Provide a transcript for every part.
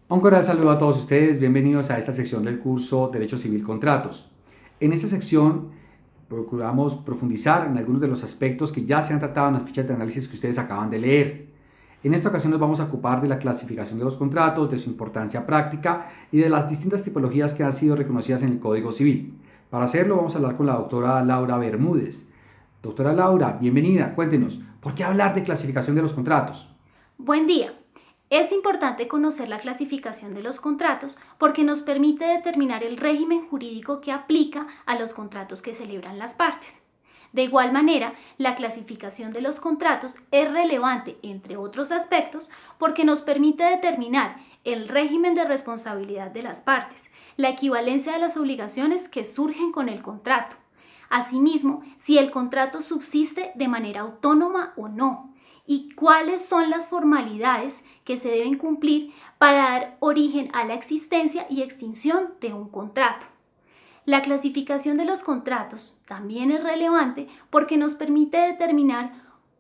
Un cordial saludo a todos ustedes, bienvenidos a esta sección del curso Derecho Civil Contratos. En esta sección procuramos profundizar en algunos de los aspectos que ya se han tratado en las fichas de análisis que ustedes acaban de leer. En esta ocasión nos vamos a ocupar de la clasificación de los contratos, de su importancia práctica y de las distintas tipologías que han sido reconocidas en el Código Civil. Para hacerlo vamos a hablar con la doctora Laura Bermúdez. Doctora Laura, bienvenida, cuéntenos, ¿por qué hablar de clasificación de los contratos? Buen día. Es importante conocer la clasificación de los contratos porque nos permite determinar el régimen jurídico que aplica a los contratos que celebran las partes. De igual manera, la clasificación de los contratos es relevante, entre otros aspectos, porque nos permite determinar el régimen de responsabilidad de las partes, la equivalencia de las obligaciones que surgen con el contrato. Asimismo, si el contrato subsiste de manera autónoma o no, y cuáles son las formalidades que se deben cumplir para dar origen a la existencia y extinción de un contrato. La clasificación de los contratos también es relevante porque nos permite determinar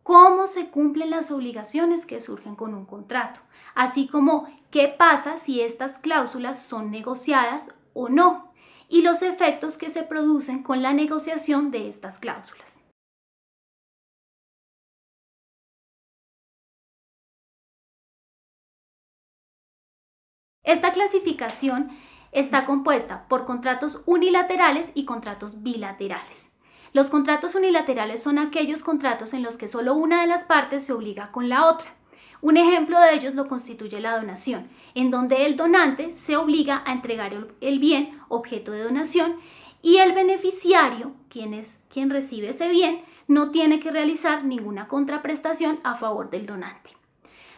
cómo se cumplen las obligaciones que surgen con un contrato, así como qué pasa si estas cláusulas son negociadas o no, y los efectos que se producen con la negociación de estas cláusulas. Esta clasificación está compuesta por contratos unilaterales y contratos bilaterales. Los contratos unilaterales son aquellos contratos en los que solo una de las partes se obliga con la otra. Un ejemplo de ellos lo constituye la donación, en donde el donante se obliga a entregar el bien objeto de donación y el beneficiario, quien recibe ese bien, no tiene que realizar ninguna contraprestación a favor del donante.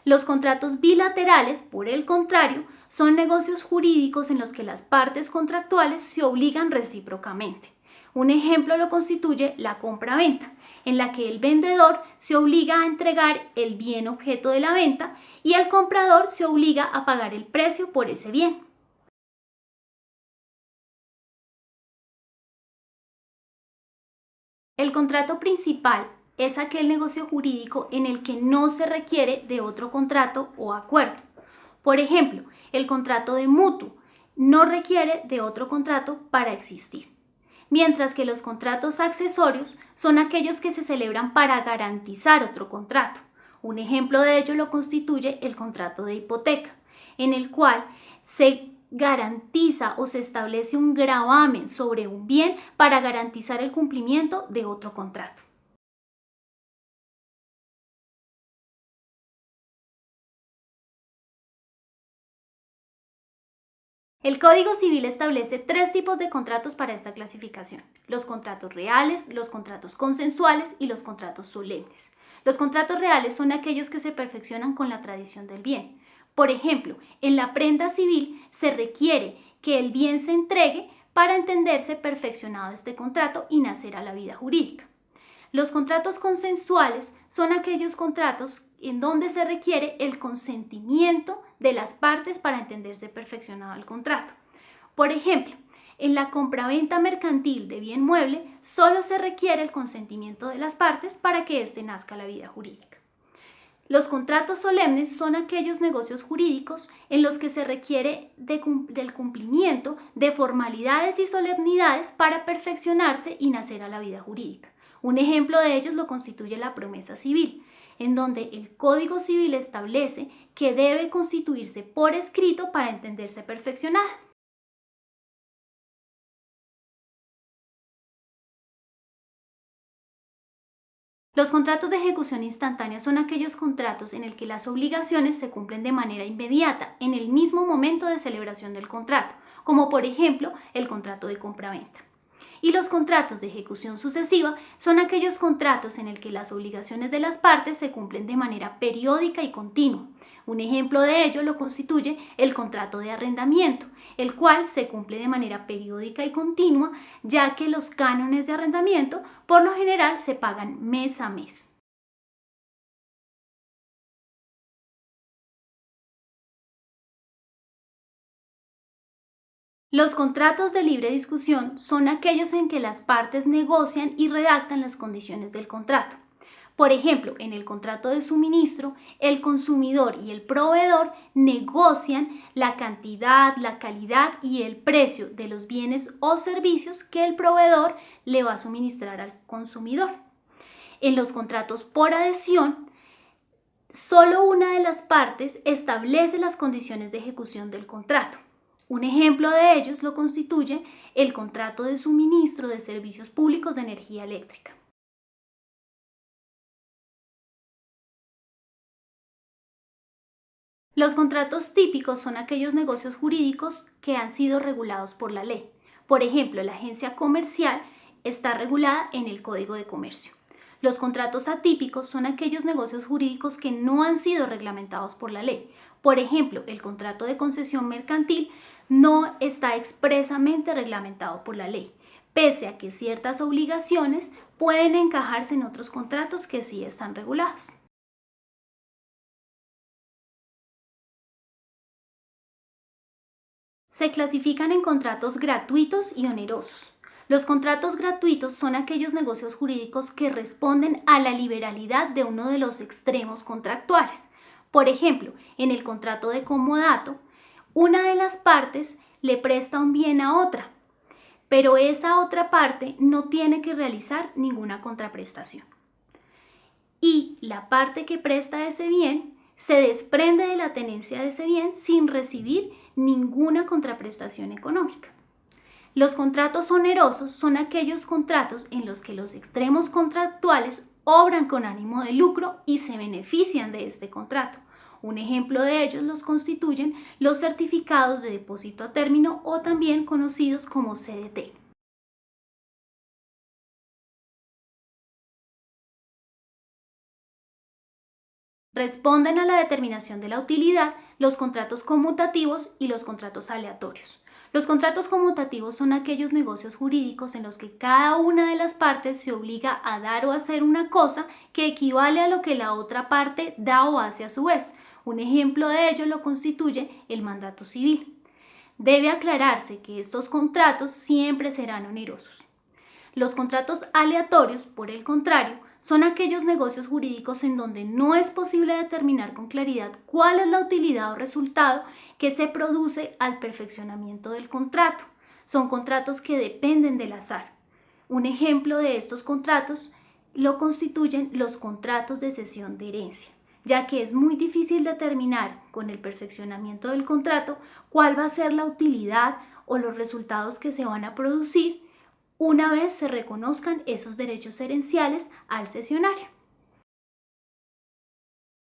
Los contratos bilaterales, por el contrario, son negocios jurídicos en los que las partes contractuales se obligan recíprocamente. Un ejemplo lo constituye la compra-venta, en la que el vendedor se obliga a entregar el bien objeto de la venta y el comprador se obliga a pagar el precio por ese bien. El contrato principal es aquel negocio jurídico en el que no se requiere de otro contrato o acuerdo. Por ejemplo, el contrato de mutuo no requiere de otro contrato para existir, mientras que los contratos accesorios son aquellos que se celebran para garantizar otro contrato. Un ejemplo de ello lo constituye el contrato de hipoteca, en el cual se garantiza o se establece un gravamen sobre un bien para garantizar el cumplimiento de otro contrato. El Código Civil establece tres tipos de contratos para esta clasificación: los contratos reales, los contratos consensuales y los contratos solemnes. Los contratos reales son aquellos que se perfeccionan con la tradición del bien. Por ejemplo, en la prenda civil se requiere que el bien se entregue para entenderse perfeccionado este contrato y nacer a la vida jurídica. Los contratos consensuales son aquellos contratos en donde se requiere el consentimiento de las partes para entenderse perfeccionado el contrato. Por ejemplo, en la compraventa mercantil de bien mueble solo se requiere el consentimiento de las partes para que éste nazca a la vida jurídica. Los contratos solemnes son aquellos negocios jurídicos en los que se requiere del cumplimiento de formalidades y solemnidades para perfeccionarse y nacer a la vida jurídica. Un ejemplo de ellos lo constituye la promesa civil, en donde el Código Civil establece que debe constituirse por escrito para entenderse perfeccionada. Los contratos de ejecución instantánea son aquellos contratos en el que las obligaciones se cumplen de manera inmediata, en el mismo momento de celebración del contrato, como por ejemplo el contrato de compraventa. Y los contratos de ejecución sucesiva son aquellos contratos en el que las obligaciones de las partes se cumplen de manera periódica y continua. Un ejemplo de ello lo constituye el contrato de arrendamiento, el cual se cumple de manera periódica y continua, ya que los cánones de arrendamiento por lo general se pagan mes a mes. Los contratos de libre discusión son aquellos en que las partes negocian y redactan las condiciones del contrato. Por ejemplo, en el contrato de suministro, el consumidor y el proveedor negocian la cantidad, la calidad y el precio de los bienes o servicios que el proveedor le va a suministrar al consumidor. En los contratos por adhesión, solo una de las partes establece las condiciones de ejecución del contrato. Un ejemplo de ellos lo constituye el contrato de suministro de servicios públicos de energía eléctrica. Los contratos típicos son aquellos negocios jurídicos que han sido regulados por la ley. Por ejemplo, la agencia comercial está regulada en el Código de Comercio. Los contratos atípicos son aquellos negocios jurídicos que no han sido reglamentados por la ley. Por ejemplo, el contrato de concesión mercantil no está expresamente reglamentado por la ley, pese a que ciertas obligaciones pueden encajarse en otros contratos que sí están regulados. Se clasifican en contratos gratuitos y onerosos. Los contratos gratuitos son aquellos negocios jurídicos que responden a la liberalidad de uno de los extremos contractuales. Por ejemplo, en el contrato de comodato, una de las partes le presta un bien a otra, pero esa otra parte no tiene que realizar ninguna contraprestación. Y la parte que presta ese bien se desprende de la tenencia de ese bien sin recibir ninguna contraprestación económica. Los contratos onerosos son aquellos contratos en los que los extremos contractuales obran con ánimo de lucro y se benefician de este contrato. Un ejemplo de ellos los constituyen los certificados de depósito a término o también conocidos como CDT. Responden a la determinación de la utilidad los contratos conmutativos y los contratos aleatorios. Los contratos conmutativos son aquellos negocios jurídicos en los que cada una de las partes se obliga a dar o hacer una cosa que equivale a lo que la otra parte da o hace a su vez. Un ejemplo de ello lo constituye el mandato civil. Debe aclararse que estos contratos siempre serán onerosos. Los contratos aleatorios, por el contrario, son aquellos negocios jurídicos en donde no es posible determinar con claridad cuál es la utilidad o resultado que se produce al perfeccionamiento del contrato. Son contratos que dependen del azar. Un ejemplo de estos contratos lo constituyen los contratos de cesión de herencia, ya que es muy difícil determinar con el perfeccionamiento del contrato cuál va a ser la utilidad o los resultados que se van a producir una vez se reconozcan esos derechos herenciales al cesionario.